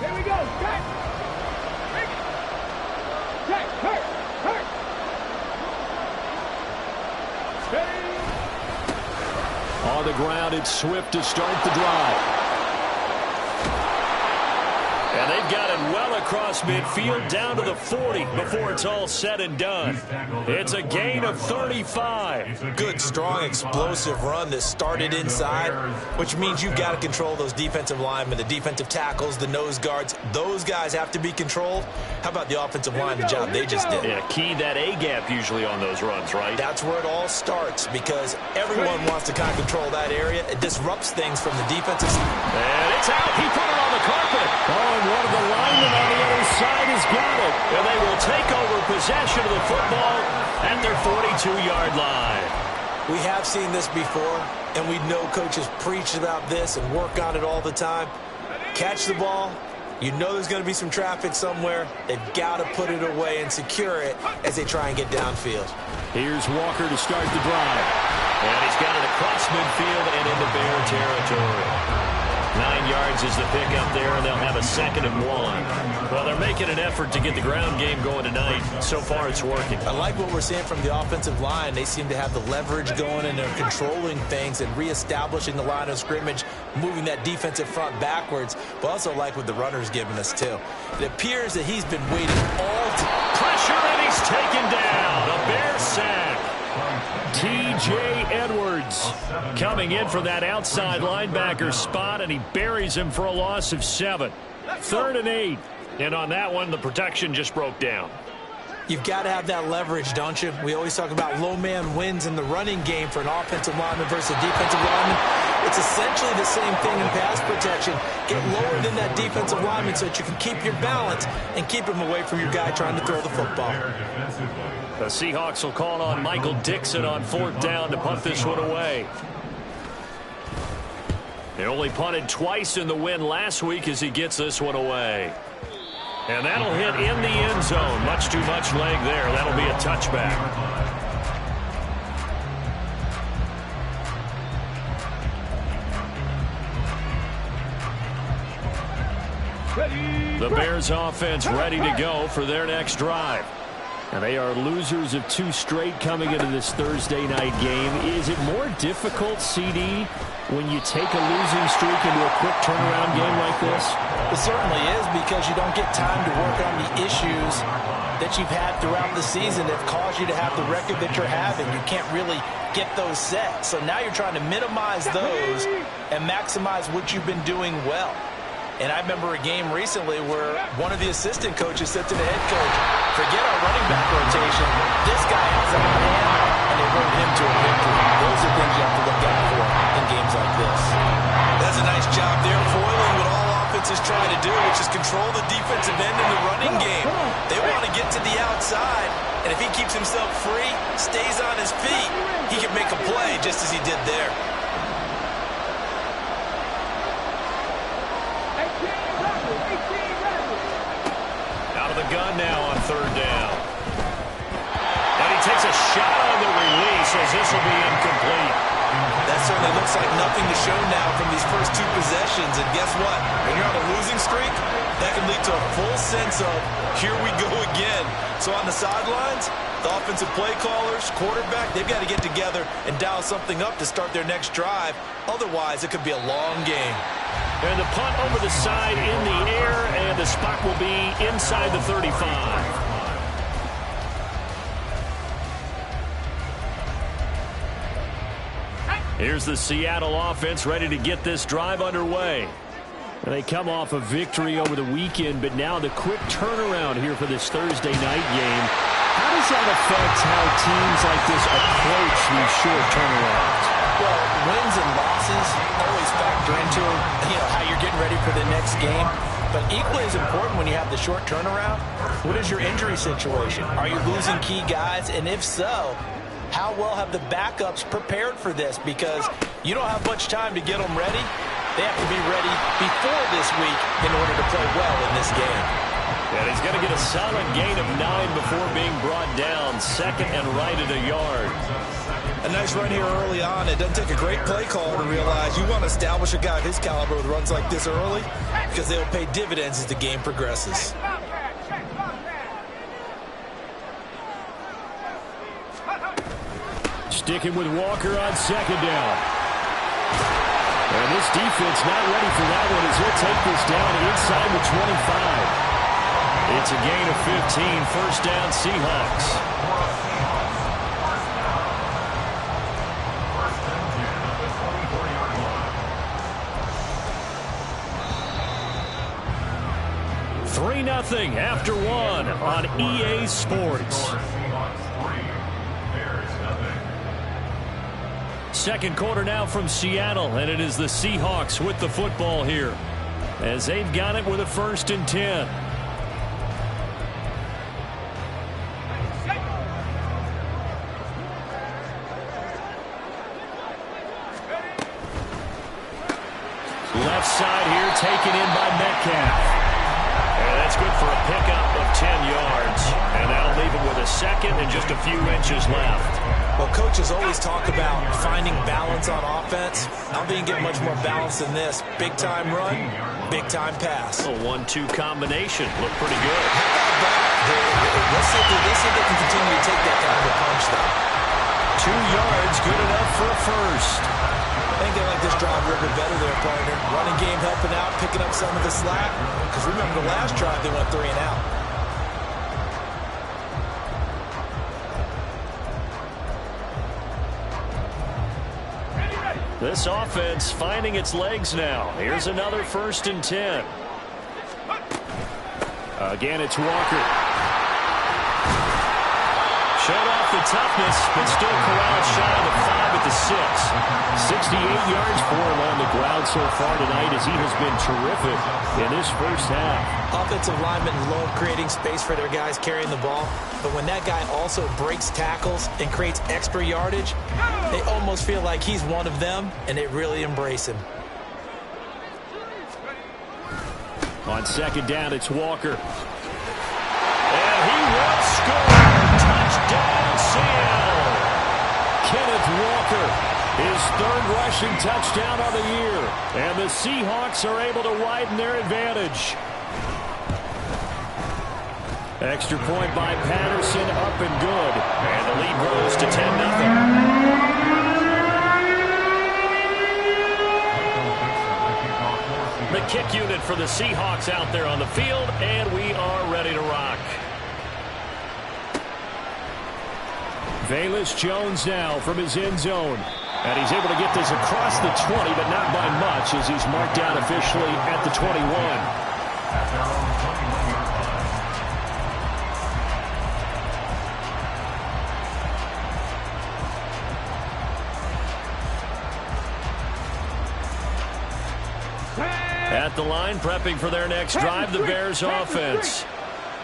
Here we go. Check. Check. Hurt. Hurt. Stay. On the ground, it's Swift to start the drive. And they've got it well across midfield down to the 40 before it's all said and done. It's a gain of 35. Good, strong, explosive run that started inside, which means you've got to control those defensive linemen, the defensive tackles, the nose guards. Those guys have to be controlled. How about the offensive line, the job they just did? Yeah, key that A-gap usually on those runs, right? That's where it all starts because everyone wants to kind of control that area. It disrupts things from the defensive side. And it's out. He put it on the carpet. Oh, and one of the linemen on the other side has got it. And they will take over possession of the football at their 42-yard line. We have seen this before, and we know coaches preach about this and work on it all the time. Catch the ball. You know there's going to be some traffic somewhere. They've got to put it away and secure it as they try and get downfield. Here's Walker to start the drive. And he's got it across midfield and into Bear territory. 9 yards is the pickup there, and they'll have a 2nd and 1. Well, they're making an effort to get the ground game going tonight. So far, it's working. I like what we're seeing from the offensive line. They seem to have the leverage going, and they're controlling things and reestablishing the line of scrimmage, moving that defensive front backwards. But also like what the runner's giving us, too. It appears that he's been waiting all to pressure, and he's taken down. A Bear sack. T.J. Edwards coming in from that outside linebacker spot, and he buries him for a loss of 7. 3rd and 8. And on that one, the protection just broke down. You've got to have that leverage, don't you? We always talk about low man wins in the running game for an offensive lineman versus a defensive lineman. It's essentially the same thing in pass protection. Get lower than that defensive lineman so that you can keep your balance and keep him away from your guy trying to throw the football. The Seahawks will call on Michael Dixon on 4th down to punt this one away. He only punted twice in the win last week as he gets this one away. And that'll hit in the end zone. Much too much leg there. That'll be a touchback. The Bears offense ready to go for their next drive. And they are losers of 2 straight coming into this Thursday night game. Is it more difficult, CD, when you take a losing streak into a quick turnaround game like this? It certainly is, because you don't get time to work on the issues that you've had throughout the season that have caused you to have the record that you're having. You can't really get those set. So now you're trying to minimize those and maximize what you've been doing well. And I remember a game recently where one of the assistant coaches said to the head coach, forget our running back rotation. This guy has a hot hand, and they rode him to a victory. Those are things you have to look out for in games like this. That's a nice job there, foiling what all offenses try to do, which is control the defensive end in the running game. They want to get to the outside, and if he keeps himself free, stays on his feet, he can make a play just as he did there. Gun now on 3rd down. And he takes a shot on the release as this will be incomplete. That certainly looks like nothing to show now from these first 2 possessions. And guess what? When you're on a losing streak, that can lead to a full sense of, here we go again. So on the sidelines, the offensive play callers, quarterback, they've got to get together and dial something up to start their next drive. Otherwise, it could be a long game. And the punt over the side in the air, and the spot will be inside the 35. Here's the Seattle offense ready to get this drive underway. And they come off a victory over the weekend, but now the quick turnaround here for this Thursday night game. How does that affect how teams like this approach these short turnarounds? Well, wins and losses always factor into, how you're getting ready for the next game. But equally as important when you have the short turnaround, what is your injury situation? Are you losing key guys? And if so, how well have the backups prepared for this? Because you don't have much time to get them ready. They have to be ready before this week in order to play well in this game. And he's going to get a solid gain of 9 before being brought down. Second and right at a yard. A nice run here early on. It doesn't take a great play call to realize you want to establish a guy of his caliber with runs like this early because they'll pay dividends as the game progresses. Sticking with Walker on second down. And this defense not ready for that one as he'll take this down inside the 25. It's a gain of 15, first down Seahawks. Nothing after one on EA Sports. Second quarter now from Seattle, and it is the Seahawks with the football here as they've got it with a 1st and 10. Left side here taken in by Metcalf. That's good for a pickup of 10 yards, and that'll leave him with a second and just a few inches left. Well, coaches always talk about finding balance on offense. I'm being get much more balance than this. Big-time run, big-time pass. A 1-2 combination. Looked pretty good. How about that? Let's see if they can continue to take that kind of a punch, though. 2 yards, good enough for a first. I think they like this drive a little bit better there, partner. Running game helping out, picking up some of the slack. Because remember the last drive, they went 3 and out. This offense finding its legs now. Here's another 1st and 10. Again, it's Walker. Showed off the toughness, but still corralled shy of the 5 at the 6. 68 yards for him on the ground so far tonight as he has been terrific in this first half. Offensive linemen love creating space for their guys carrying the ball, but when that guy also breaks tackles and creates extra yardage, they almost feel like he's one of them, and they really embrace him. On second down, it's Walker. And he will score. Touchdown, Seattle. Kenneth Walker, his 3rd rushing touchdown of the year. And the Seahawks are able to widen their advantage. Extra point by Patterson, up and good. And the lead grows to 10-0. The kick unit for the Seahawks out there on the field, and we are ready to rock. Velus Jones now from his end zone. And he's able to get this across the 20, but not by much as he's marked down officially at the 21. At the line, prepping for their next drive, the Bears offense.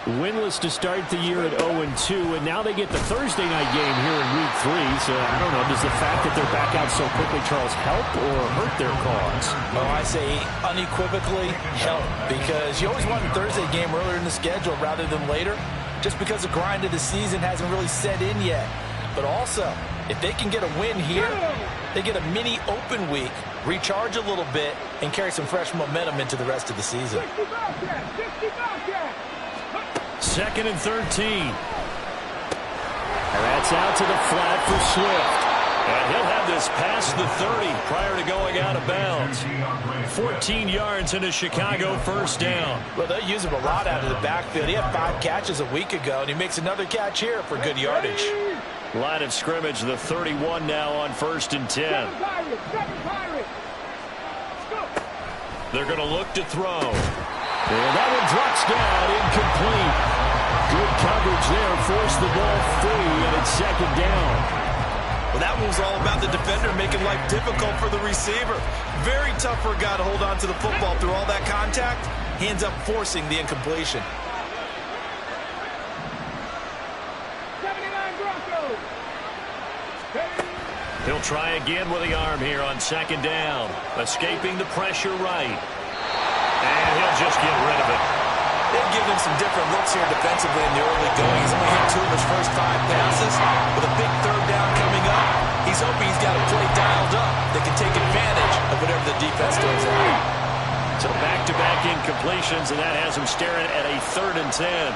Winless to start the year at 0-2, and now they get the Thursday night game here in Week 3. So, I don't know, does the fact that they're back out so quickly, Charles, help or hurt their cause? Oh, I say unequivocally help, because you always want a Thursday game earlier in the schedule rather than later, just because the grind of the season hasn't really set in yet. But also, if they can get a win here, they get a mini open week, recharge a little bit, and carry some fresh momentum into the rest of the season. 2nd and 13. And that's out to the flat for Swift. And he'll have this past the 30 prior to going out of bounds. 14 yards and a Chicago first down. Well, they use him a lot out of the backfield. He had 5 catches a week ago, and he makes another catch here for good yardage. Line of scrimmage, the 31 now on 1st and 10. They're going to look to throw. And that one drops down, incomplete. Good coverage there, forced the ball free, and it's 2nd down. Well, that one was all about the defender making life difficult for the receiver. Very tough for a guy to hold on to the football through all that contact. He ends up forcing the incompletion. 79 Broncos. He'll try again with the arm here on 2nd down. Escaping the pressure right. And he'll just get rid of it. They've given him some different looks here defensively in the early going. He's only hit 2 of his first 5 passes. With a big third down coming up, he's hoping he's got a play dialed up that can take advantage of whatever the defense throws at him. So back-to-back incompletions, and that has him staring at a 3rd and 10.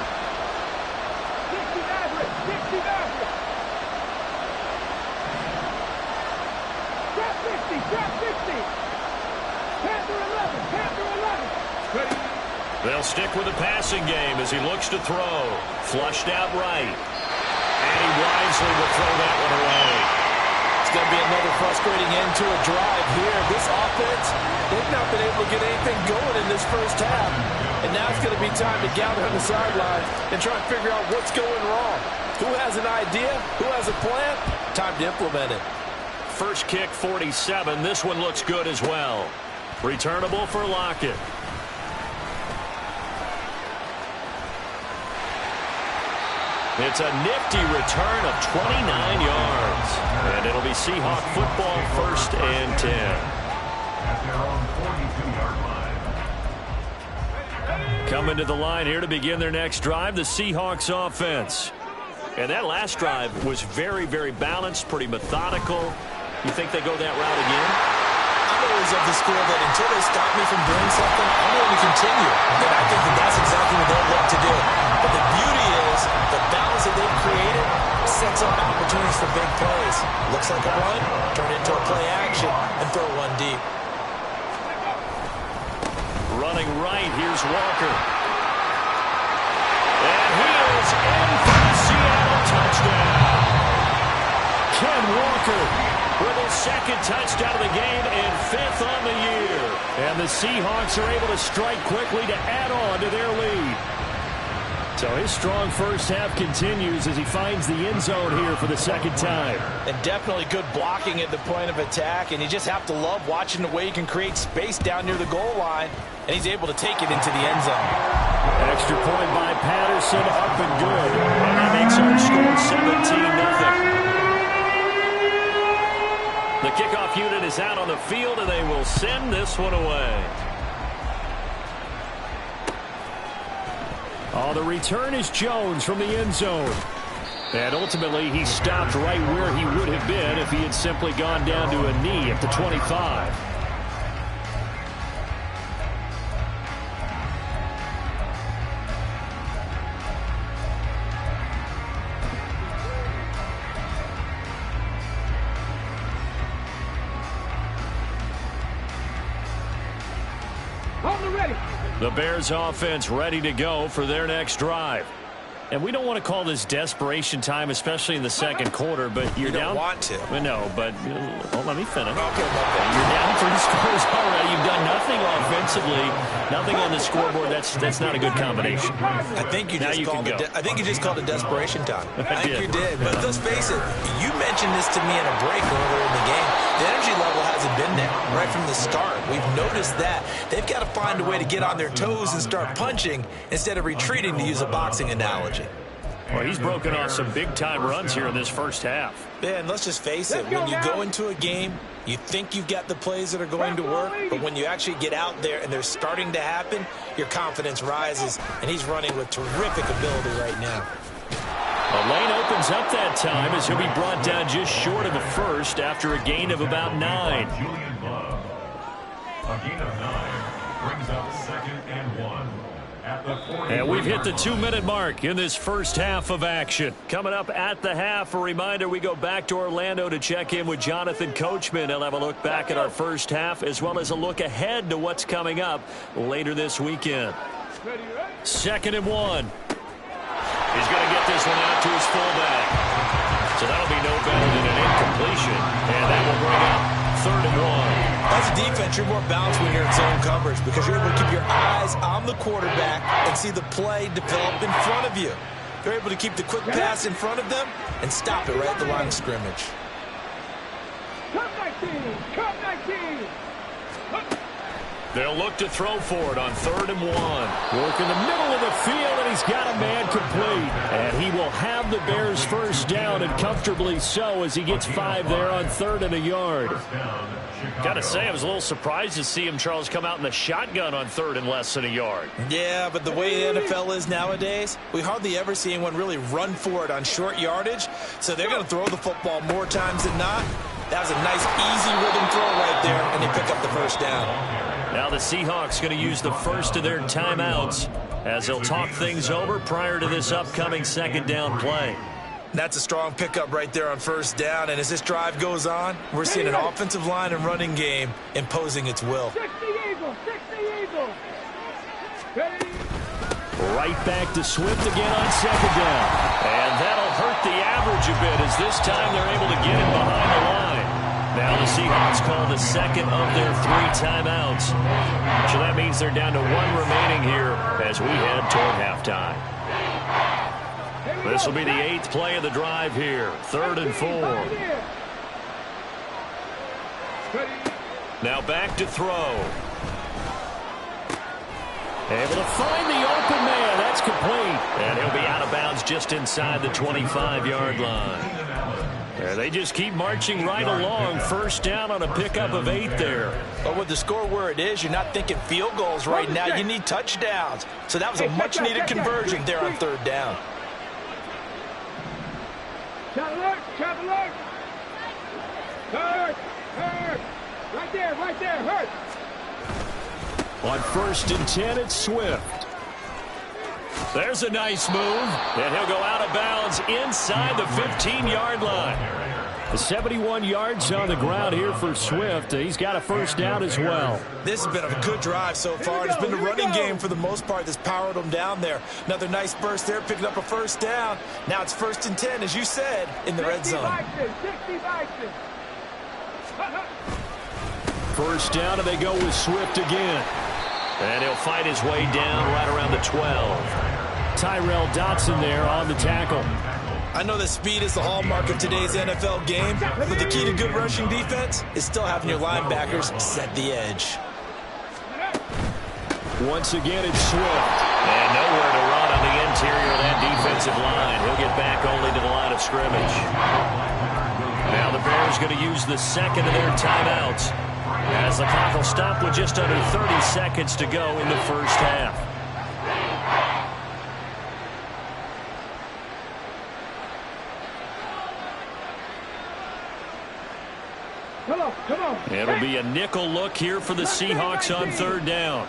60 average, 60 average. Trap 60, trap 60. Panther 11, Panther 11. Ready? They'll stick with the passing game as he looks to throw. Flushed out right. And he wisely will throw that one away. It's going to be another frustrating end to a drive here. This offense, they've not been able to get anything going in this first half. And now it's going to be time to gather on the sidelines and try to figure out what's going wrong. Who has an idea? Who has a plan? Time to implement it. First kick, 47. This one looks good as well. Returnable for Lockett. It's a nifty return of 29 yards. And it'll be Seahawk football, 1st and 10. At their own 42-yard line. Coming to the line here to begin their next drive, the Seahawks offense. And that last drive was very, very balanced, pretty methodical. You think they go that route again? I'm always of the school that until they stop me from doing something, I'm going to continue. And I think that that's exactly what they'll look to do. But the beauty is the balance that they've created sets up opportunities for big plays. Looks like a run, turn it into a play action, and throw one deep. Running right, here's Walker. And he is in for the Seattle touchdown. Ken Walker with his 2nd touchdown of the game and 5th on the year. And the Seahawks are able to strike quickly to add on to their lead. So his strong first half continues as he finds the end zone here for the 2nd time. And definitely good blocking at the point of attack. And you just have to love watching the way he can create space down near the goal line. And he's able to take it into the end zone. Extra point by Patterson, up and good. And that makes our score 17-0. The kickoff unit is out on the field, and they will send this one away. Oh, the return is Jones from the end zone. And ultimately, he stopped right where he would have been if he had simply gone down to a knee at the 25. The Bears offense ready to go for their next drive. And we don't want to call this desperation time, especially in the 2nd quarter, but you're down. You don't want to. No, but let me finish. Okay. You're down 3 scores already. You've done nothing offensively, nothing on the scoreboard. That's not a good combination. I think you just called it desperation time. I think you did. But let's face it, you mentioned this to me in a break earlier in the game. The energy level hasn't been there right from the start. We've noticed that. They've got to find a way to get on their toes and start punching instead of retreating, to use a boxing analogy. Well, he's broken off some big-time runs here in this first half. Yeah, and let's just face it. When you go into a game, you think you've got the plays that are going to work, but when you actually get out there and they're starting to happen, your confidence rises, and he's running with terrific ability right now. A lane opens up that time as he'll be brought down just short of a first after a gain of about 9. Julian Love. A gain of 9 brings up 2nd and 1. And we've hit the 2-minute mark in this first half of action. Coming up at the half, a reminder, we go back to Orlando to check in with Jonathan Coachman. He'll have a look back at our first half as well as a look ahead to what's coming up later this weekend. 2nd and 1. He's going to get this one out to his fullback. So that'll be no better than an incompletion. And that will bring up 3rd and 1. As a defense, you're more balanced when you're in zone coverage because you're able to keep your eyes on the quarterback and see the play develop in front of you. You're able to keep the quick pass in front of them and stop it right at the line of scrimmage. Come 19! Come 19! They'll look to throw for it on 3rd and 1. Work in the middle of the field, and he's got a man complete. And he will have the Bears first down, and comfortably so, as he gets 5 there on 3rd and a yard. Got to say, I was a little surprised to see him, Charles, come out in the shotgun on 3rd and less than a yard. Yeah, but the way the NFL is nowadays, we hardly ever see anyone really run for it on short yardage. So they're going to throw the football more times than not. That was a nice, easy rhythm throw right there, and they pick up the first down. Now the Seahawks going to use the first of their timeouts as they'll talk things over prior to this upcoming 2nd down play. That's a strong pickup right there on 1st down, and as this drive goes on, we're seeing an offensive line and running game imposing its will. 60 Eagles, 60 Eagles. Ready? Right back to Swift again on 2nd down. And that'll hurt the average a bit as this time they're able to get him behind the line. Now the Seahawks call the 2nd of their 3 timeouts. So that means they're down to 1 remaining here as we head toward halftime. This will be the 8th play of the drive here. 3rd and 4. Now back to throw. Able to find the open man. That's complete. And he'll be out of bounds just inside the 25-yard line. Yeah, they just keep marching right along. 1st down on a pickup of 8 there. But with the score where it is, you're not thinking field goals right now. You need touchdowns. So that was a much-needed conversion there on 3rd down. Travel alert, travel alert. Hurt, hurt. Right there, hurt. On 1st and 10, it's Swift. There's a nice move, and he'll go out of bounds inside the 15-yard line. The 71 yards on the ground here for Swift. He's got a 1st down as well. This has been a good drive so far. It's been the running game for the most part that's powered them down there. Another nice burst there, picking up a 1st down. Now it's 1st and 10, as you said, in the red zone. 1st down, and they go with Swift again. And he'll fight his way down right around the 12. Tyrell Dotson there on the tackle. I know that speed is the hallmark of today's NFL game, but the key to good rushing defense is still having your linebackers set the edge. Once again, it's Swift. And nowhere to run on the interior of that defensive line. He'll get back only to the line of scrimmage. Now the Bears going to use the 2nd of their timeouts as the clock will stop with just under 30 seconds to go in the 1st half. Come on. It'll be a nickel look here for the Seahawks on 3rd down.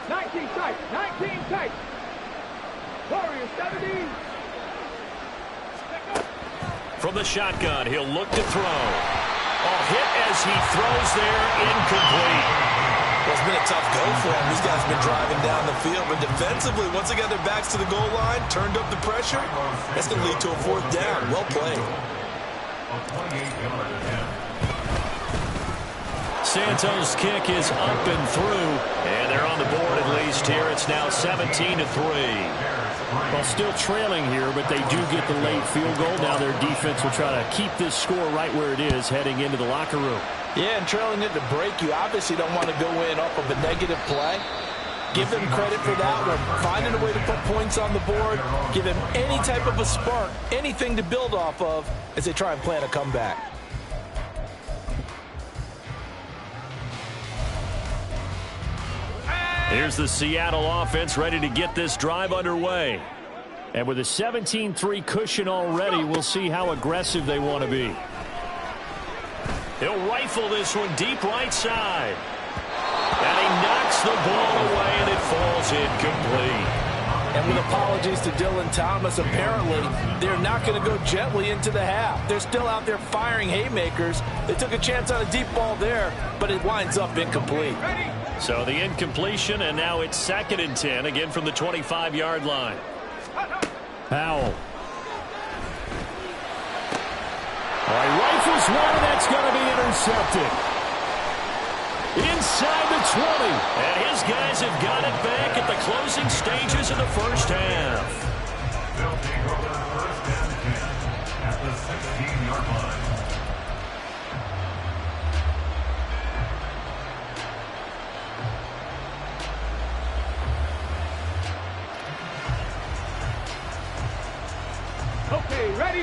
Nineteen tight. Warriors 17. From the shotgun, he'll look to throw. Hit as he throws there, incomplete. Well, it's been a tough go for him. These guys have been driving down the field, but defensively, once they got their backs to the goal line, turned up the pressure, that's going to lead to a 4th down. Well played. Santos' kick is up and through, and they're on the board at least here. It's now 17-3. Well, still trailing here, but they do get the late field goal. Now their defense will try to keep this score right where it is heading into the locker room. Yeah, and trailing it to break, you obviously don't want to go in off of a negative play. Give them credit for that one. Finding a way to put points on the board, give them any type of a spark, anything to build off of as they try and plan a comeback. Here's the Seattle offense ready to get this drive underway. And with a 17-3 cushion already, we'll see how aggressive they want to be. He'll rifle this one deep right side. And he knocks the ball away, and it falls incomplete. And with apologies to Dylan Thomas, apparently they're not going to go gently into the half. They're still out there firing haymakers. They took a chance on a deep ball there, but it winds up incomplete. So the incompletion, and now it's 2nd and 10, again from the 25-yard line. Powell. All right, rifles one, and that's going to be intercepted. Inside the 20. And his guys have got it back at the closing stages of the 1st half. They'll take over the 1st and 10 at the 16-yard line.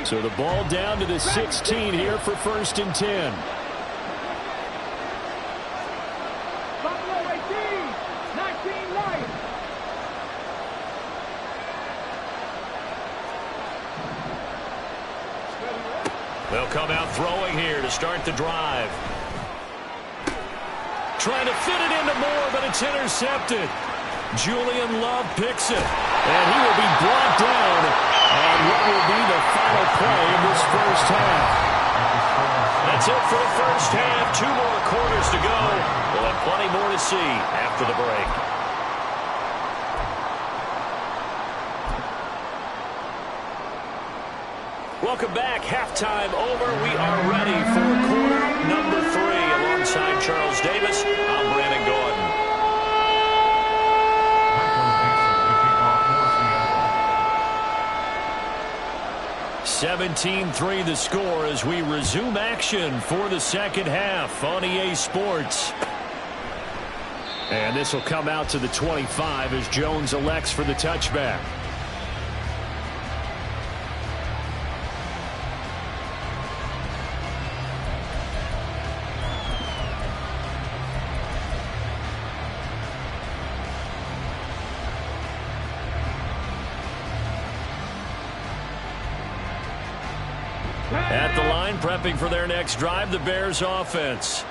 So the ball down to the 16 here for 1st and 10. Buffalo 18, 19 Lions. They'll come out throwing here to start the drive. Trying to fit it into Moore, but it's intercepted. Julian Love picks it, and he will be brought down on what will be the final play of this first half. That's it for the first half. 2 more quarters to go. We'll have plenty more to see after the break. Welcome back. Halftime over. We are ready for quarter number 3. Alongside Charles Davis, I'm Brandon Gordon. 17-3 the score as we resume action for the second half on EA Sports. And this will come out to the 25 as Jones elects for the touchback. At the line, prepping for their next drive, the Bears offense.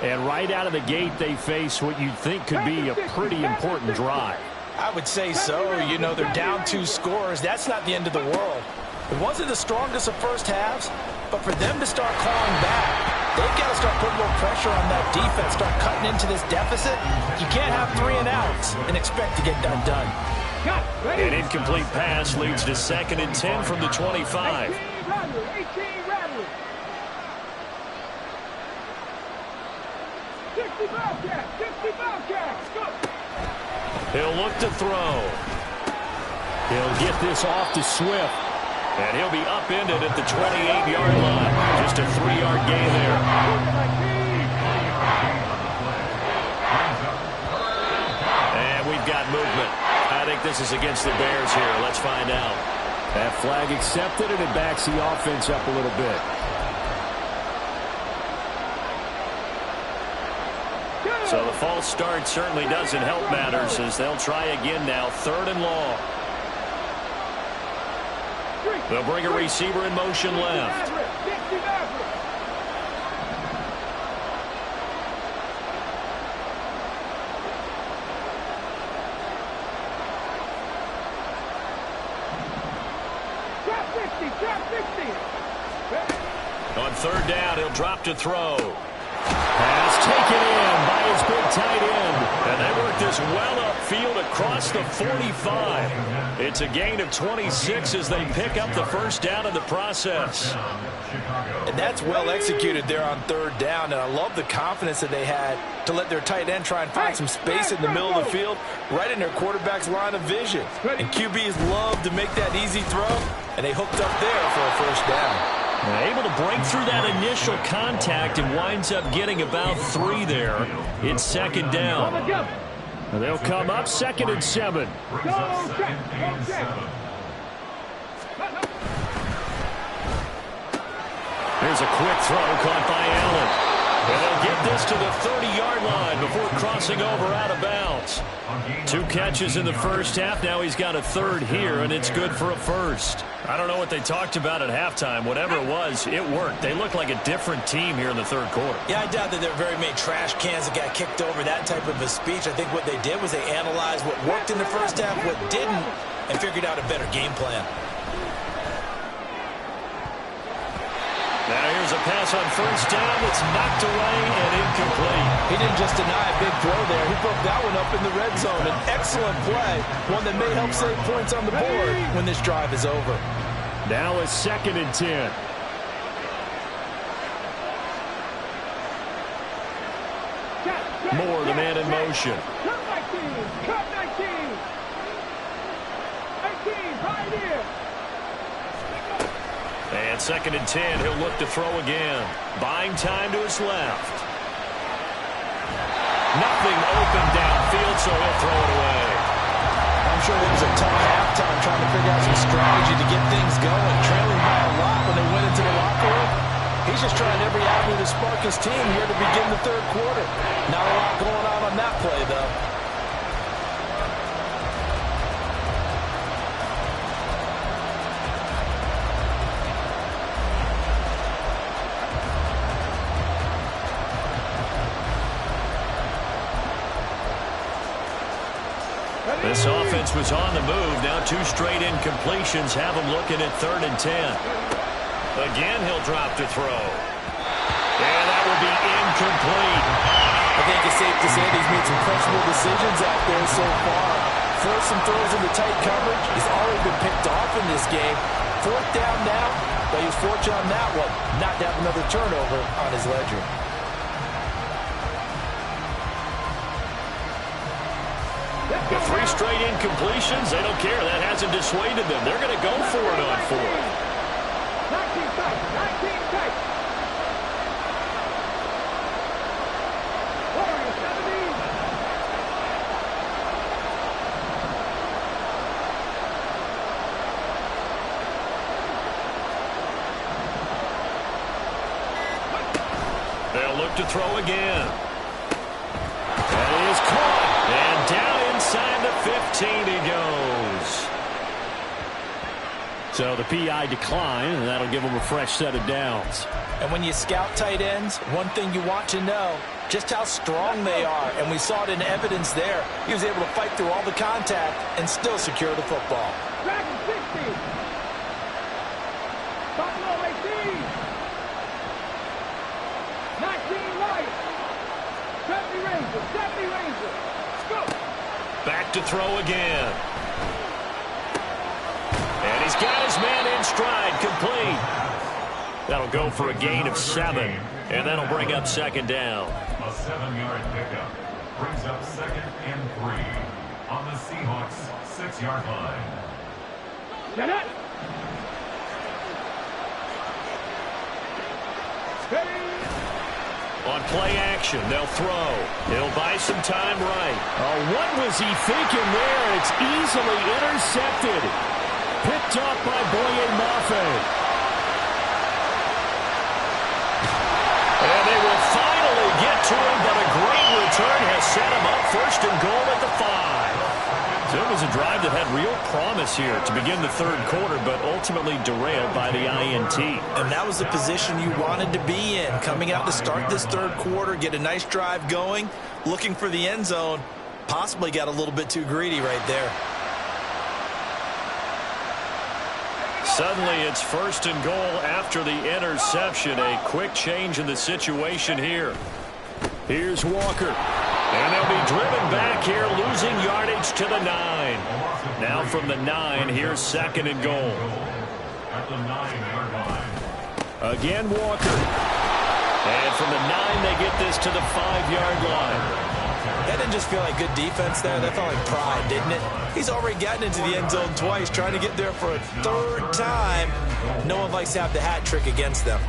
And right out of the gate, they face what you'd think could be a pretty important drive. I would say so. You know, they're down 2 scores. That's not the end of the world. It wasn't the strongest of first halves, but for them to start clawing back, they've got to start putting more pressure on that defense, start cutting into this deficit. You can't have 3 and outs and expect to get them done. An incomplete pass leads to 2nd and 10 from the 25. 18 Rattler. 60 Bobcats. Go. He'll look to throw. He'll get this off to Swift. And he'll be upended at the 28-yard line. Just a 3-yard gain there. And we've got movement. I think this is against the Bears here. Let's find out. That flag accepted, and it backs the offense up a little bit. So the false start certainly doesn't help matters as they'll try again now. 3rd and long. They'll bring a receiver in motion left. On 3rd down, he'll drop to throw. Pass taken in by his big tight end. And they work this well upfield across the 45. It's a gain of 26 as they pick up the 1st down in the process. And that's well executed there on 3rd down. And I love the confidence that they had to let their tight end try and find some space in the middle of the field, right in their quarterback's line of vision. And QBs love to make that easy throw, and they hooked up there for a 1st down. Able to break through that initial contact and winds up getting about 3 there. It's 2nd down. They'll come up 2nd and 7. Here's a quick throw caught by Allen. And they'll get this to the 30-yard line before crossing over out of bounds. 2 catches in the 1st half. Now he's got a 3rd here, and it's good for a 1st. I don't know what they talked about at halftime. Whatever it was, it worked. They look like a different team here in the 3rd quarter. Yeah, I doubt that there are very many trash cans that got kicked over, that type of a speech. I think what they did was they analyzed what worked in the 1st half, what didn't, and figured out a better game plan. Now here's a pass on 1st down. It's knocked away and incomplete. He didn't just deny a big throw there. He broke that one up in the red zone. An excellent play, one that may help save points on the board when this drive is over. Now a 2nd and 10. Moore, the man in motion. Cut 19. 19, right here. And 2nd and 10, he'll look to throw again. Buying time to his left. Nothing open downfield, so he'll throw it away. On I'm sure it was a tough halftime trying to figure out some strategy to get things going. Trailing by a lot when they went into the locker room. He's just trying every avenue to spark his team here to begin the third quarter. Not a lot going on that play, though. This offense was on the move. Now 2 straight incompletions have him looking at 3rd and 10. Again, he'll drop to throw. And that will be incomplete. I think it's safe to say he's made some questionable decisions out there so far. Forced some throws into tight coverage. He's already been picked off in this game. 4th down now, but he was fortunate on that one not to have another turnover on his ledger. With 3 straight incompletions, they don't care. That hasn't dissuaded them. They're going to go for it on 4th. 19 tight. 19 tight. Warriors 17. They'll look to throw again. That is caught. And down inside the 15 he goes. So the PI decline, and that'll give him a fresh set of downs. And when you scout tight ends, one thing you want to know, just how strong they are. And we saw it in evidence there. He was able to fight through all the contact and still secure the football. Dragon 60. Buffalo 18. 19 right. 70 Rangers. 70 Rangers. Back to throw again. And he's got his man in stride, complete. That'll go for a gain of 7, and that'll bring up 2nd down. A 7-yard pickup brings up 2nd and 3 on the Seahawks' 6-yard line. Get it. On play action, they'll throw. He'll buy some time right. Oh, what was he thinking there? It's easily intercepted. Picked up by Boye Mafe. And they will finally get to him, but a great return has set him up 1st and goal at the 5. So it was a drive that had real promise here to begin the 3rd quarter, but ultimately derailed by the INT. And that was the position you wanted to be in. Coming out to start this 3rd quarter, get a nice drive going, looking for the end zone. Possibly got a little bit too greedy right there. Suddenly it's 1st and goal after the interception. A quick change in the situation here. Here's Walker. And they'll be driven back here, losing yardage to the 9. Now from the 9, here's 2nd and goal. At the 9-yard line. Again, Walker. And from the 9, they get this to the 5-yard line. That didn't just feel like good defense there. That felt like pride, didn't it? He's already gotten into the end zone twice, trying to get there for a 3rd time. No one likes to have the hat trick against them.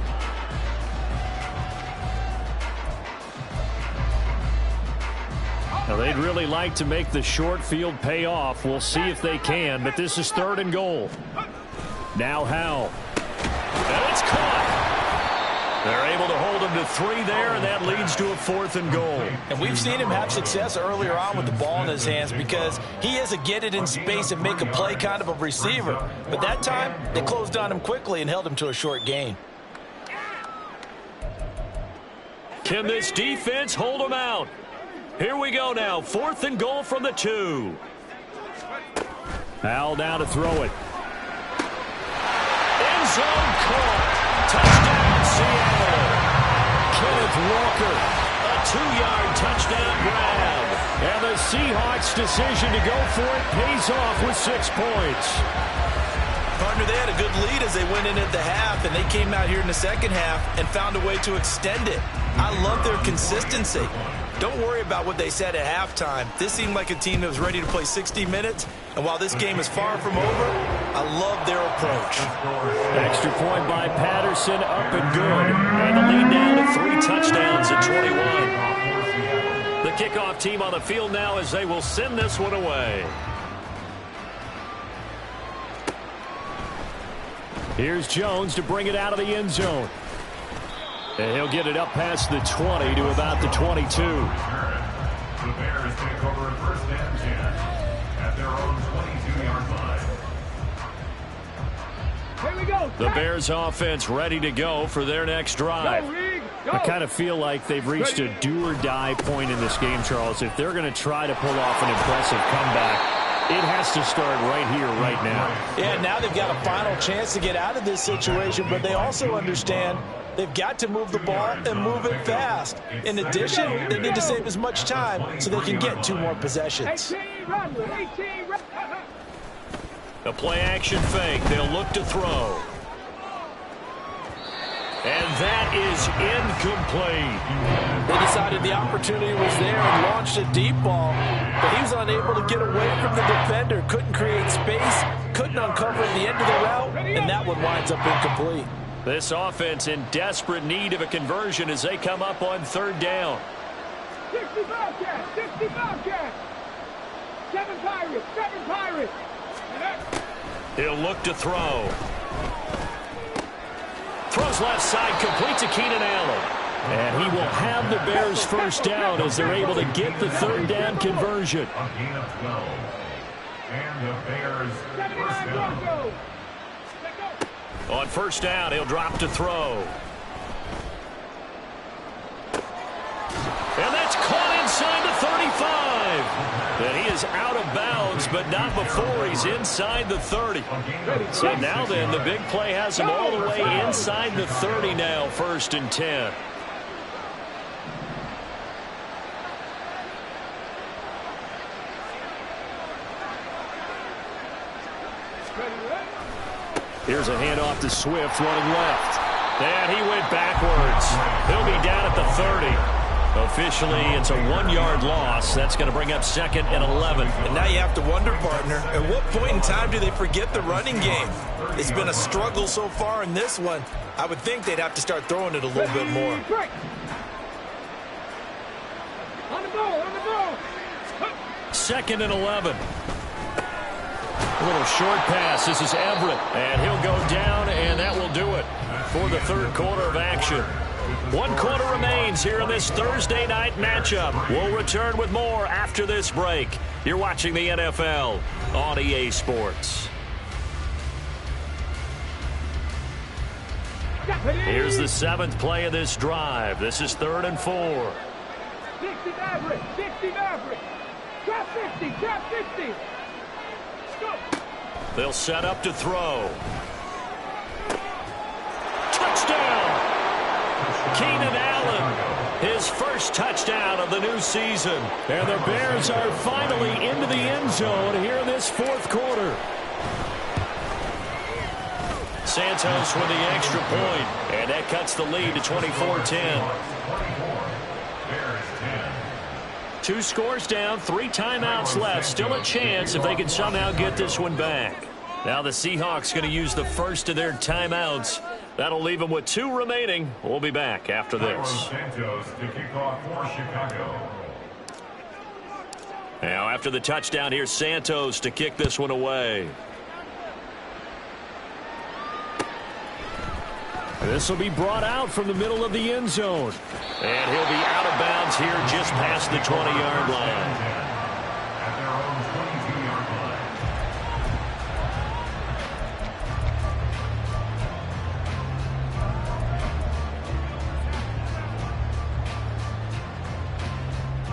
Now, they'd really like to make the short field pay off. We'll see if they can, but this is 3rd and goal. Now Howell. And it's caught. They're able to hold him to 3 there, and that leads to a 4th and goal. And we've seen him have success earlier on with the ball in his hands because he is a get it in space and make a play kind of a receiver. But that time, they closed on him quickly and held him to a short gain. Can this defense hold him out? Here we go now. 4th and goal from the 2. Howell now to throw it. End zone caught. Touchdown, Seattle. Kenneth Walker. A 2-yard touchdown grab. And the Seahawks' decision to go for it pays off with 6 points. Partner, they had a good lead as they went in at the half, and they came out here in the 2nd half and found a way to extend it. I love their consistency. Don't worry about what they said at halftime. This seemed like a team that was ready to play 60 minutes, and while this game is far from over, I love their approach. Extra point by Patterson, up and good. And the lead down to 3 touchdowns at 21. The kickoff team on the field now as they will send this one away. Here's Jones to bring it out of the end zone. And he'll get it up past the 20 to about the 22. The Bears take over first and 10 at their own 22-yard line. Here we go. The Bears offense ready to go for their next drive. I kind of feel like they've reached a do-or-die point in this game, Charles. If they're going to try to pull off an impressive comeback, it has to start right here, right now. Yeah, now they've got a final chance to get out of this situation, but they also understand they've got to move the ball and move it fast. In addition, they need to save as much time so they can get 2 more possessions. 18, run, 18, run. A play-action fake. They'll look to throw. And that is incomplete. They decided the opportunity was there and launched a deep ball, but he was unable to get away from the defender, couldn't create space, couldn't uncover the end of the route, and that one winds up incomplete. This offense in desperate need of a conversion as they come up on 3rd down. 60 Bobcats, 60 Bobcats. 7 Pirates, 7 Pirates. He'll look to throw. Throws left side, complete to Keenan Allen. And he will have the Bears first down as they're able to get the 3rd down conversion. A gain of 12. And the Bears first down. On first down, he'll drop to throw. And that's caught inside the 35. And he is out of bounds, but not before he's inside the 30. So now then, the big play has him all the way inside the 30 now, 1st and 10. Here's a handoff to Swift running left. And he went backwards. He'll be down at the 30. Officially, it's a 1-yard loss. That's going to bring up 2nd and 11. And now you have to wonder, partner, at what point in time do they forget the running game? It's been a struggle so far in this one. I would think they'd have to start throwing it a little bit more. On the ball, on the ball. 2nd and 11. A little short pass. This is Everett. And he'll go down, and that will do it for the 3rd quarter of action. 1 quarter remains here in this Thursday night matchup. We'll return with more after this break. You're watching the NFL on EA Sports. Here's the 7th play of this drive. This is 3rd and 4. 60 Maverick, 60 Maverick. Trap 50, trap 50. Go. They'll set up to throw. Touchdown! Keenan Allen, his first touchdown of the new season. And the Bears are finally into the end zone here in this 4th quarter. Santos with the extra point, and that cuts the lead to 24-10. 2 scores down, 3 timeouts left. Still a chance if they can somehow get this one back. Now the Seahawks going to use the first of their timeouts. That'll leave them with 2 remaining. We'll be back after this. Santos to kick off for Chicago. Now after the touchdown, here's Santos to kick this one away. This will be brought out from the middle of the end zone. And he'll be out of bounds here just past the 20-yard line. At their own 22-yard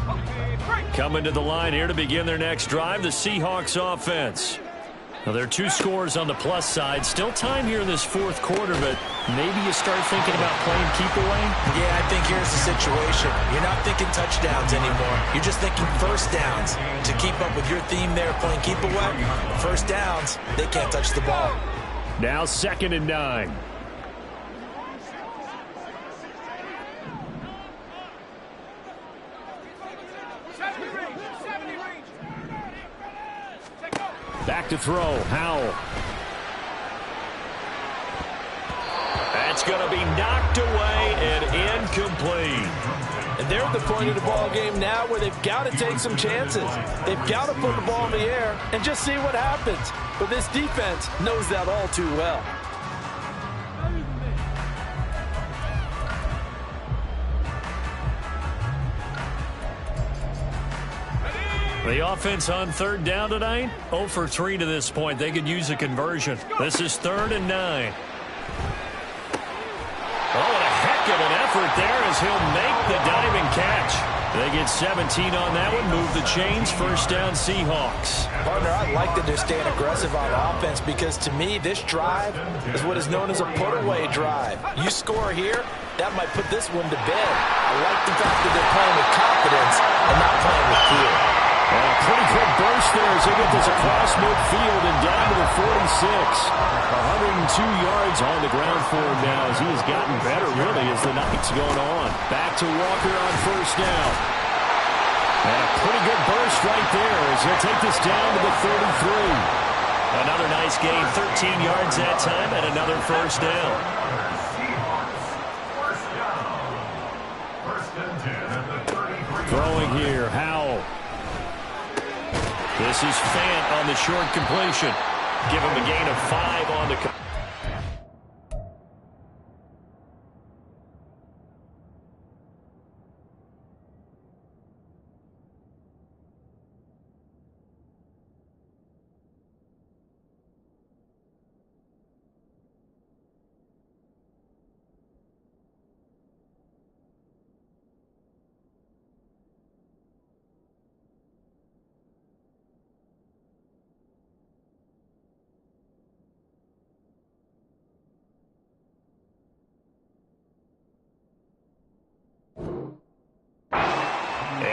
Okay, break. Coming to the line here to begin their next drive, the Seahawks offense. Now, there are 2 scores on the plus side. Still time here in this 4th quarter, but maybe you start thinking about playing keep away? Yeah, I think here's the situation. You're not thinking touchdowns anymore. You're just thinking first downs. To keep up with your theme there, playing keep away, first downs, they can't touch the ball. Now 2nd and 9. Back to throw, Howell. That's going to be knocked away and incomplete. And they're at the point of the ball game now where they've got to take some chances. They've got to put the ball in the air and just see what happens. But this defense knows that all too well. The offense on third down tonight, 0 for 3 to this point. They could use a conversion. This is 3rd and 9. Oh, what a heck of an effort there as he'll make the diving catch. They get 17 on that one, move the chains, first down Seahawks. Partner, I like that they're staying aggressive on offense because to me, this drive is what is known as a put-away drive. You score here, that might put this one to bed. I like the fact that they're playing with confidence and not playing with fear. And a pretty quick burst there as they get this across midfield and down to the 46. 102 yards on the ground for him now as he has gotten better, really, as the night's going on. Back to Walker on first down. And a pretty good burst right there as he'll take this down to the 33. Another nice gain, 13 yards that time, and another first down. First and 10 at the 33. Throwing here, Howell. This is Fant on the short completion. Give him a gain of 5 on the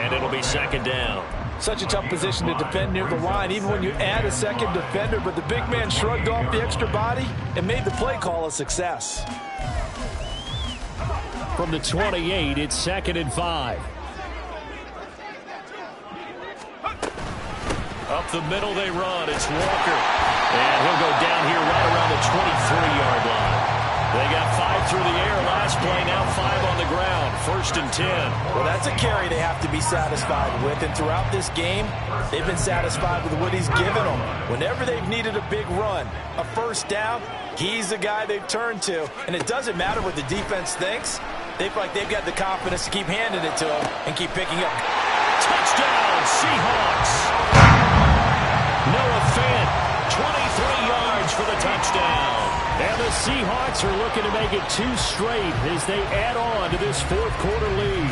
and it'll be second down. Such a tough position to defend near the line, even when you add a second defender, but the big man shrugged off the extra body and made the play call a success. From the 28, it's 2nd and 5. Up the middle they run. It's Walker. And he'll go down here right around the 23-yard line. They got 5 through the air last play, now 5 on the ground. 1st and 10. Well, that's a carry they have to be satisfied with, and throughout this game, they've been satisfied with what he's given them. Whenever they've needed a big run, a first down, he's the guy they've turned to. And it doesn't matter what the defense thinks. They feel like they've got the confidence to keep handing it to him and keep picking up. Touchdown, Seahawks. Noah Fant, 23 yards for the touchdown. And the Seahawks are looking to make it 2 straight as they add on to this 4th quarter lead.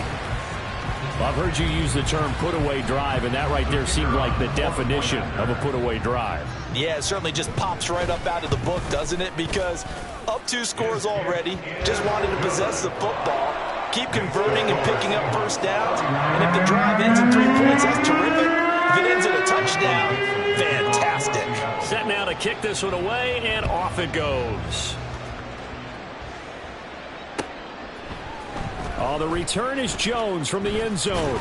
I've heard you use the term put-away drive, and that right there seemed like the definition of a put-away drive. Yeah, it certainly just pops right up out of the book, doesn't it? Because up 2 scores already, just wanted to possess the football, keep converting and picking up first downs, and if the drive ends in 3 points, that's terrific. If it ends in a touchdown, fantastic. Set now to kick this one away, and off it goes. Oh, the return is Jones from the end zone.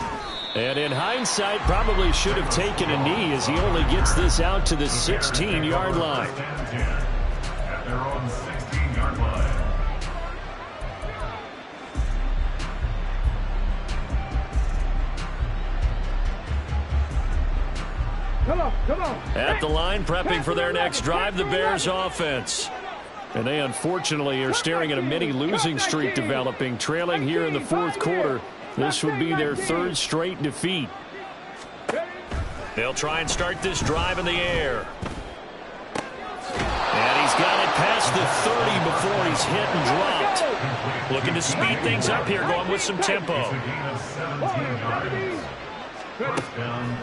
And in hindsight, probably should have taken a knee as he only gets this out to the 16-yard line. At their own 16-yard line. Come on. At the line, prepping for their next drive, the Bears offense. And they unfortunately are staring at a mini losing streak developing, trailing here in the 4th quarter. This would be their 3rd straight defeat. They'll try and start this drive in the air. And he's got it past the 30 before he's hit and dropped. Looking to speed things up here, going with some tempo.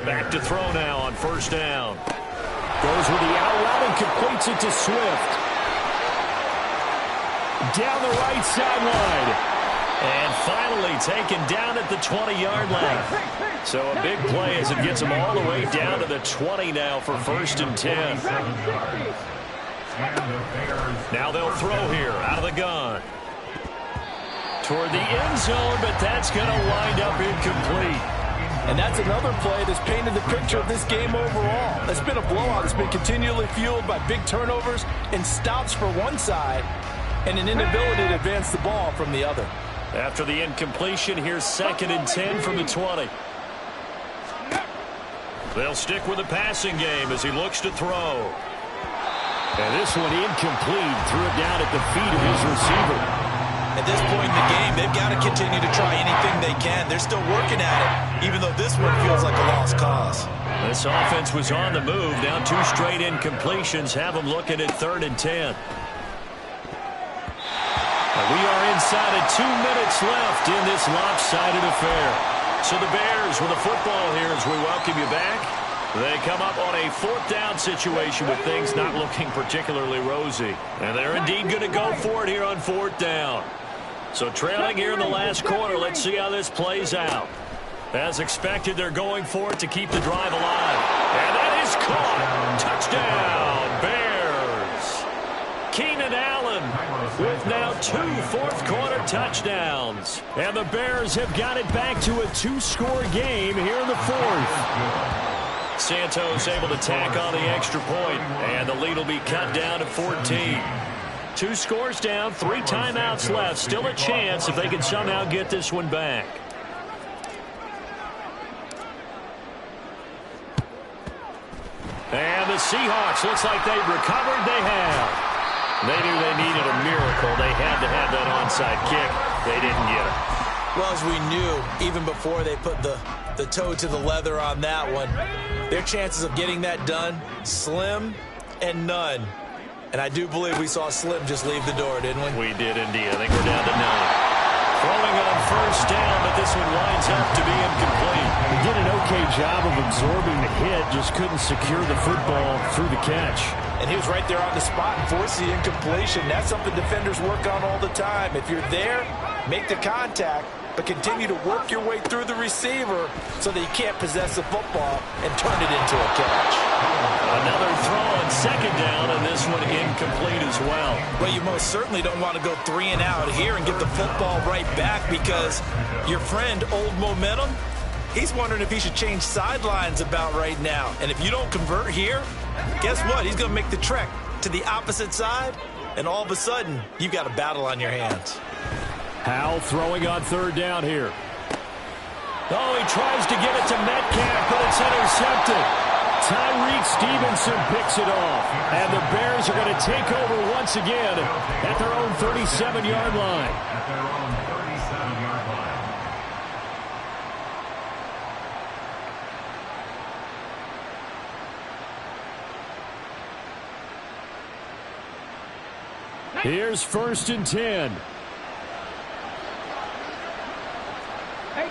Back to throw now on first down. Goes with the out route and completes it to Swift. Down the right sideline. And finally taken down at the 20-yard line. So a big play as it gets them all the way down to the 20 now for 1st and 10. Now they'll throw here out of the gun. Toward the end zone, but that's going to wind up incomplete. And that's another play that's painted the picture of this game overall. It's been a blowout. It's been continually fueled by big turnovers and stops for one side and an inability to advance the ball from the other. After the incompletion, here's 2nd and 10 from the 20. They'll stick with the passing game as he looks to throw. And this one incomplete. Threw it down at the feet of his receiver. At this point in the game, they've got to continue to try anything they can. They're still working at it, even though this one feels like a lost cause. This offense was on the move. Now 2 straight incompletions have them looking at 3rd and 10. We are inside of 2 minutes left in this lopsided affair. So the Bears with the football here as we welcome you back. They come up on a 4th down situation with things not looking particularly rosy. And they're indeed going to go for it here on 4th down. So trailing here in the last quarter, let's see how this plays out. As expected, they're going for it to keep the drive alive. And that is caught. Touchdown, Bears. Keenan Allen with now 2 fourth-quarter touchdowns. And the Bears have got it back to a 2-score game here in the 4th. Santos able to tack on the extra point, and the lead will be cut down to 14. 2 scores down, 3 timeouts left. Still a chance if they can somehow get this one back. And the Seahawks, looks like they've recovered. They have. They knew they needed a miracle. They had to have that onside kick. They didn't get it. Well, as we knew, even before they put the toe to the leather on that one, their chances of getting that done, slim and none. And I do believe we saw Slim just leave the door, didn't we? We did indeed. I think we're down to 9. Throwing on 1st down, but this one winds up to be incomplete. He did an okay job of absorbing the hit, just couldn't secure the football through the catch. And he was right there on the spot and forced the incompletion. That's something defenders work on all the time. If you're there, make the contact, but continue to work your way through the receiver so that you can't possess the football and turn it into a catch. Another throw on 2nd down, and this one incomplete as well. Well, you most certainly don't want to go 3 and out here and get the football right back, because your friend, Old Momentum, he's wondering if he should change sidelines about right now. And if you don't convert here, guess what? He's going to make the trek to the opposite side, and all of a sudden, you've got a battle on your hands. Howell throwing on 3rd down here. Oh, he tries to get it to Metcalf, but it's intercepted. Tyreek Stevenson picks it off. And the Bears are going to take over once again at their own 37-yard line. At their own 37-yard line. Here's 1st and 10. 18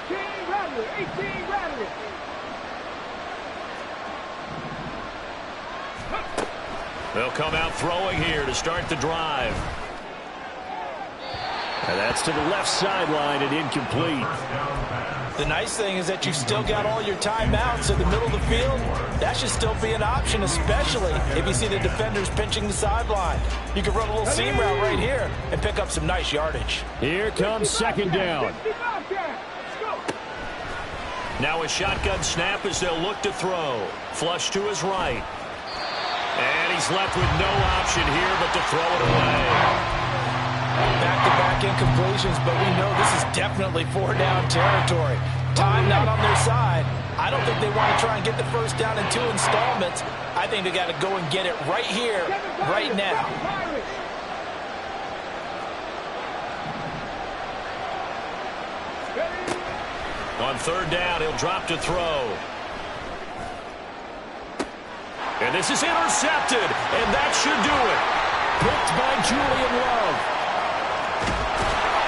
Rattler, 18 Rattler. They'll come out throwing here to start the drive. And that's to the left sideline and incomplete. The nice thing is that you've still got all your timeouts in the middle of the field. That should still be an option, especially if you see the defenders pinching the sideline. You can run a little seam route right here and pick up some nice yardage. Here comes 2nd down. Now a shotgun snap as they'll look to throw. Flush to his right. And he's left with no option here but to throw it away. Back-to-back incompletions, but we know this is definitely 4-down territory. Time not on their side. I don't think they want to try and get the 1st down in 2 installments. I think they got to go and get it right here, right now. On 3rd down, he'll drop to throw. And this is intercepted, and that should do it. Picked by Julian Love.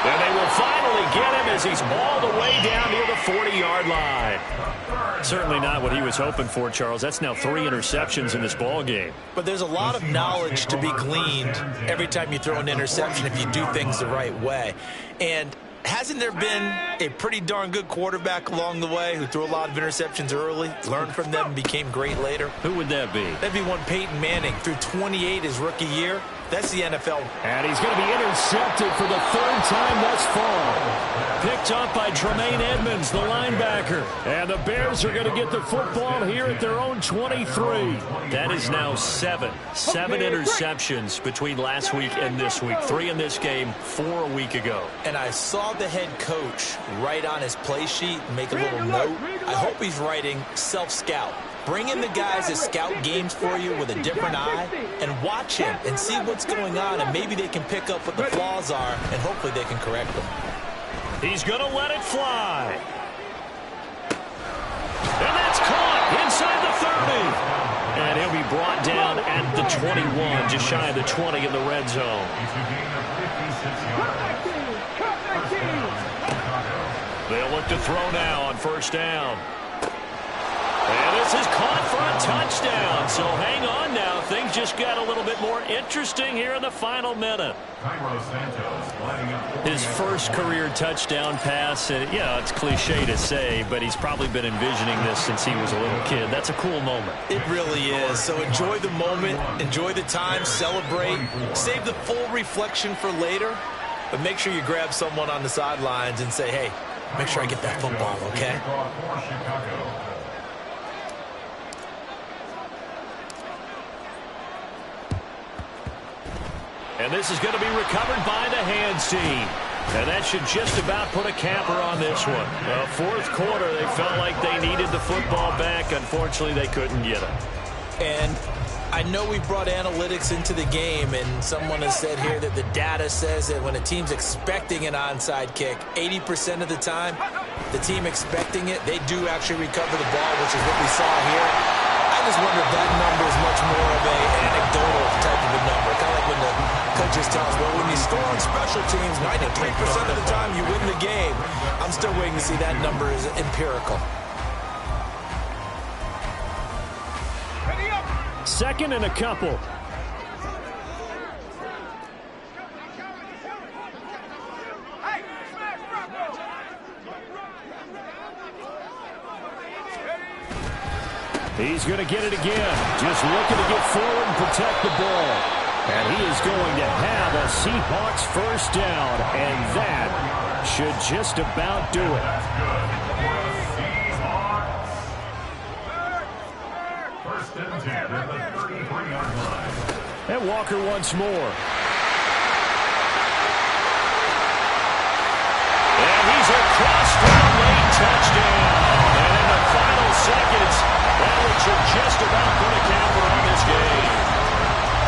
And they will finally get him as he's all the way down near the 40-yard line. Certainly not what he was hoping for, Charles. That's now 3 interceptions in this ball game. But there's a lot of knowledge to be gleaned every time you throw an interception if you do things the right way. And hasn't there been a pretty darn good quarterback along the way who threw a lot of interceptions early, learned from them, and became great later? Who would that be? That'd be one Peyton Manning, threw 28 his rookie year. That's the NFL. And he's going to be intercepted for the 3rd time thus far. Picked up by Tremaine Edmonds, the linebacker. And the Bears are going to get the football here at their own 23. That is now 7 interceptions between last week and this week. 3 in this game, 4 a week ago. And I saw the head coach write on his play sheet and make a little note, I hope he's writing self-scout. Bring in the guys that scout games for you with a different eye and watch him and see what's going on, and maybe they can pick up what the flaws are, and hopefully they can correct them. He's going to let it fly. And that's caught inside the 30. And he'll be brought down at the 21, just shy of the 20 in the red zone. They'll look to throw now on first down. And this is caught for a touchdown. So hang on now. Things just got a little bit more interesting here in the final minute. His first career touchdown pass. Yeah, it's cliche to say, but he's probably been envisioning this since he was a little kid. That's a cool moment. It really is. So enjoy the moment, enjoy the time, celebrate, save the full reflection for later, but make sure you grab someone on the sidelines and say, hey, make sure I get that football, okay? And this is going to be recovered by the hands team. And that should just about put a capper on this one. Fourth quarter, they felt like they needed the football back. Unfortunately, they couldn't get it. And I know we brought analytics into the game, and someone has said here that the data says that when a team's expecting an onside kick, 80% of the time, the team expecting it, they do actually recover the ball, which is what we saw here. I just wonder if that number is much more of an anecdotal type of a number. Kind of like when the coaches tell us, well, when you score on special teams, 93% of the time you win the game. I'm still waiting to see that number is empirical. Second and a couple. He's going to get it again. Just looking to get forward and protect the ball. And he is going to have a Seahawks first down. And that should just about do it. First and 10 at the 33-yard line. And Walker once more. And he's across for a late touchdown. And in the final seconds, it should just about put a capper on this game.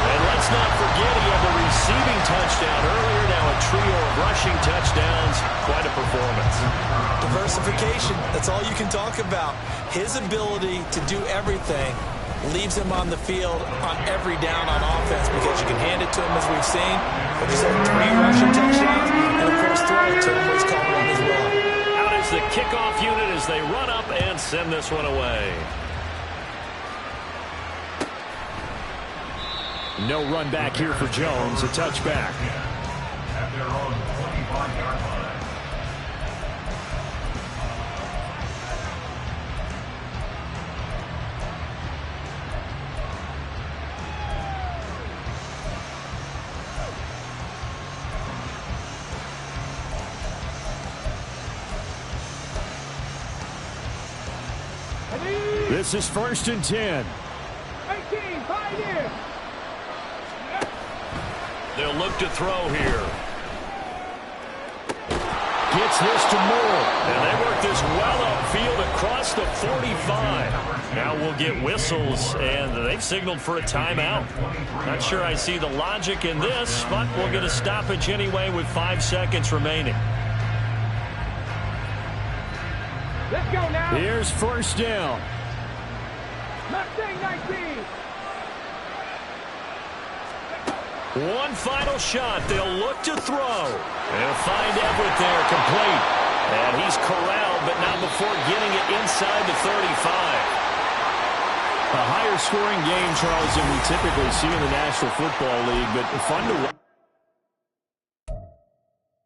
And let's not forget he had the receiving touchdown earlier. Now a trio of rushing touchdowns. Quite a performance. Diversification. That's all you can talk about. His ability to do everything leaves him on the field on every down on offense because you can hand it to him as we've seen. But just had 3 rushing touchdowns and, of course, throw it to him was called on as well. Out is the kickoff unit as they run up and send this one away. No run back here for Jones. A touchback. At their own 25-yard line. This is first and 10. 18, Pioneer. They'll look to throw here. Gets this to Moore. And they work this well upfield across the 45. Now we'll get whistles, and they've signaled for a timeout. Not sure I see the logic in this, but we'll get a stoppage anyway with 5 seconds remaining. Let's go now. Here's first down. Mustang 19. One final shot. They'll look to throw. They'll find Everett there, complete. And he's corralled, but not before getting it inside the 35. A higher scoring game, Charles, than we typically see in the National Football League, but fun to watch.